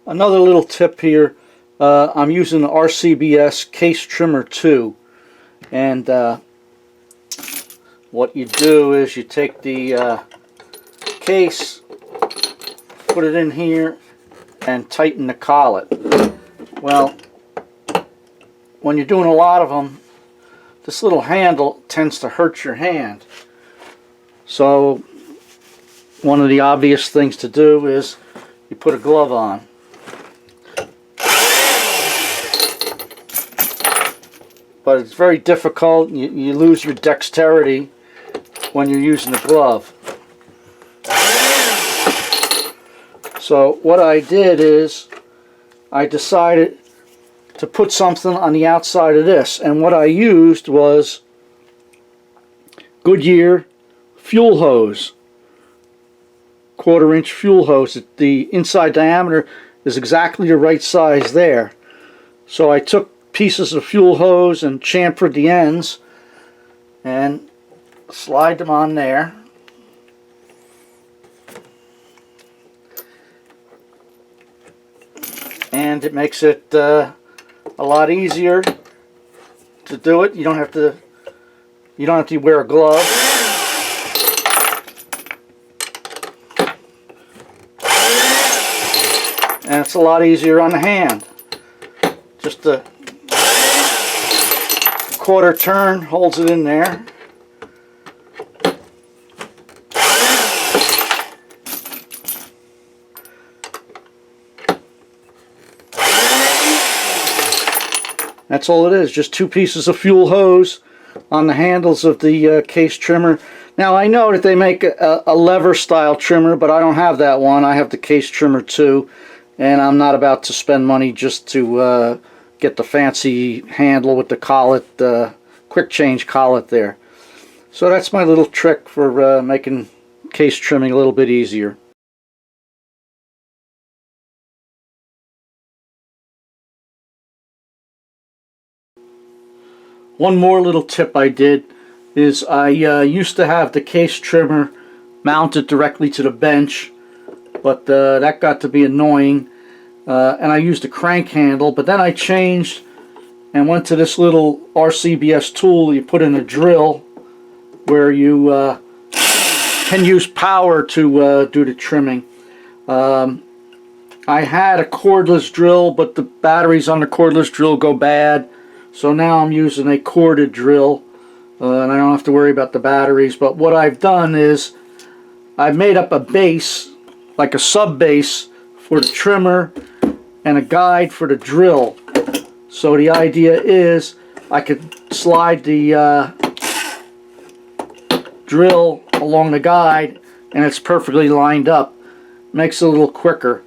Another little tip here, I'm using the RCBS Case Trimmer-2, and what you do is you take the case, put it in here, and tighten the collet. Well, when you're doing a lot of them, this little handle tends to hurt your hand. So one of the obvious things to do is you put a glove on. But it's very difficult. You lose your dexterity when you're using the glove. So what I did is I decided to put something on the outside of this, and what I used was Goodyear fuel hose, 1/4 inch fuel hose. The inside diameter is exactly the right size there. So I took pieces of fuel hose and chamfered the ends and slide them on there. And it makes it a lot easier to do it. You don't have to wear a glove. And it's a lot easier on the hand. Just a 1/4 turn holds it in there. That's all it is, just 2 pieces of fuel hose on the handles of the case trimmer. Now I know that they make a lever style trimmer, but I don't have that one. I have the Case Trimmer-2, and I'm not about to spend money just to get the fancy handle with the collet, quick change collet there. So that's my little trick for making case trimming a little bit easier. One more little tip I did is I used to have the case trimmer mounted directly to the bench, but that got to be annoying, and I used a crank handle. But then I changed and went to this little RCBS tool. You put in a drill where you can use power to do the trimming. I had a cordless drill, but the batteries on the cordless drill go bad. So now I'm using a corded drill, and I don't have to worry about the batteries. But what I've done is I've made up a base, like a sub base for the trimmer and a guide for the drill. So the idea is I could slide the drill along the guide and it's perfectly lined up. Makes it a little quicker.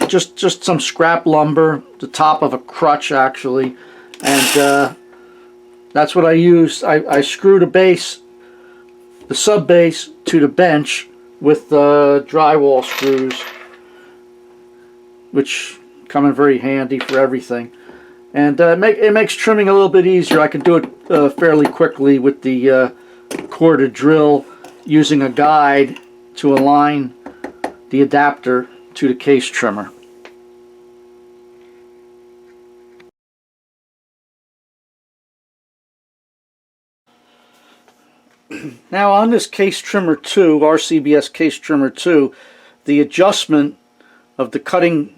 Just some scrap lumber, the top of a crutch actually, and that's what I used. I screwed a base, the sub base, to the bench with drywall screws, which come in very handy for everything, and it makes trimming a little bit easier. I can do it fairly quickly with the corded drill, using a guide to align the adapter to the case trimmer. Now on this Case Trimmer-2, RCBS Case Trimmer-2, the adjustment of the cutting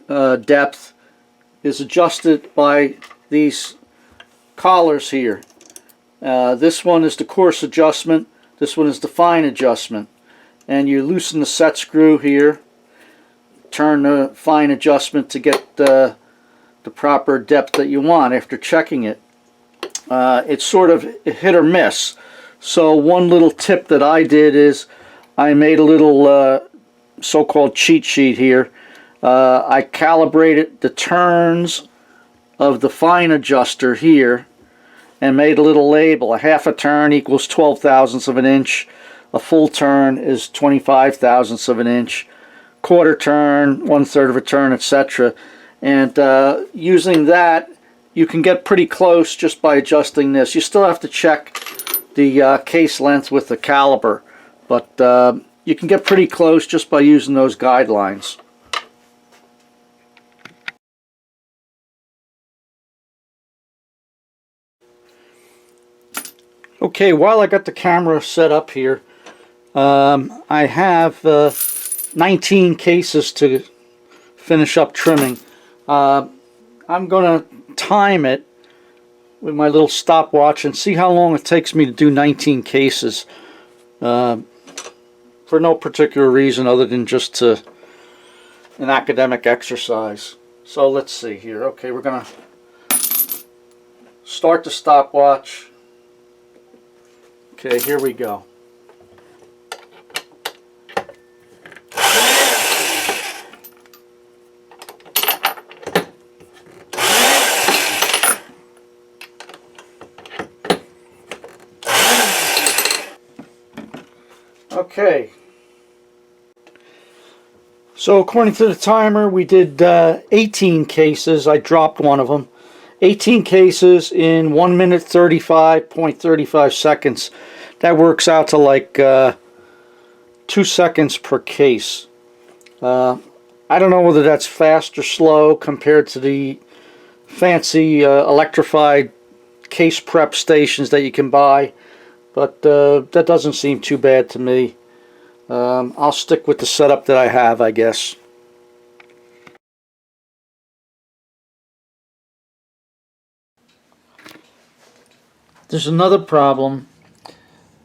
depth is adjusted by these collars here. This one is the coarse adjustment, this one is the fine adjustment. And you loosen the set screw here, turn the fine adjustment to get the proper depth that you want after checking it. It's sort of hit or miss. So one little tip that I did is I made a little so-called cheat sheet here. I calibrated the turns of the fine adjuster here and made a little label. A half a turn equals 12 thousandths of an inch. A full turn is 25 thousandths of an inch. Quarter turn, 1/3 of a turn, etc. And using that, you can get pretty close just by adjusting this. You still have to check the case length with the caliper, but you can get pretty close just by using those guidelines. Okay, while I got the camera set up here, I have 19 cases to finish up trimming. I'm going to time it with my little stopwatch and see how long it takes me to do 19 cases, for no particular reason other than just an academic exercise. So let's see here. Okay, we're going to start the stopwatch. Okay, here we go. Okay, so according to the timer, we did 18 cases. I dropped one of them. 18 cases in 1 minute 35.35 seconds. That works out to like 2 seconds per case. I don't know whether that's fast or slow compared to the fancy electrified case prep stations that you can buy, but that doesn't seem too bad to me. I'll stick with the setup that I have, I guess. There's another problem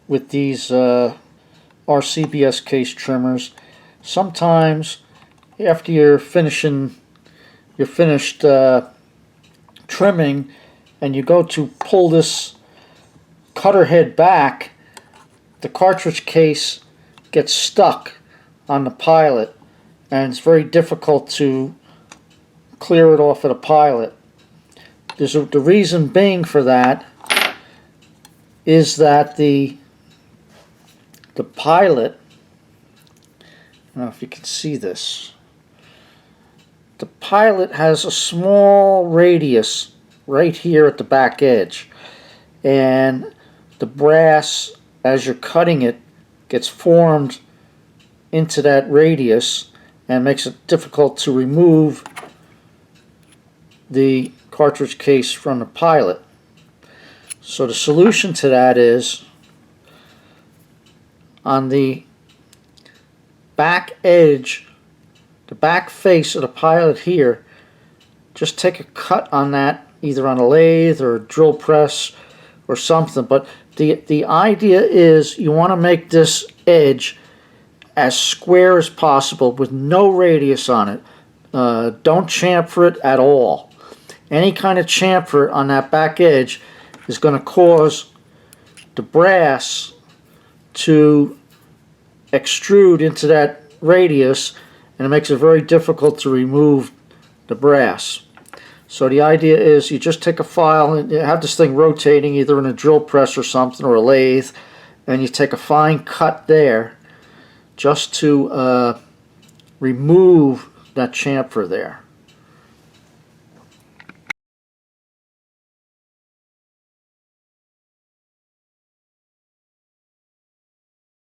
with these RCBS case trimmers. Sometimes after you're finished trimming and you go to pull this cutter head back, the cartridge case gets stuck on the pilot and it's very difficult to clear it off of the pilot. The reason being for that is that the pilot, I don't know if you can see this, the pilot has a small radius right here at the back edge, and the brass, as you're cutting it, gets formed into that radius and makes it difficult to remove the cartridge case from the pilot. So the solution to that is, on the back edge, the back face of the pilot here, just take a cut on that, either on a lathe or a drill press or something. But the idea is you want to make this edge as square as possible with no radius on it. Don't chamfer it at all. Any kind of chamfer on that back edge is going to cause the brass to extrude into that radius, and it makes it very difficult to remove the brass. So the idea is you just take a file and you have this thing rotating either in a drill press or something, or a lathe, and you take a fine cut there just to remove that chamfer there.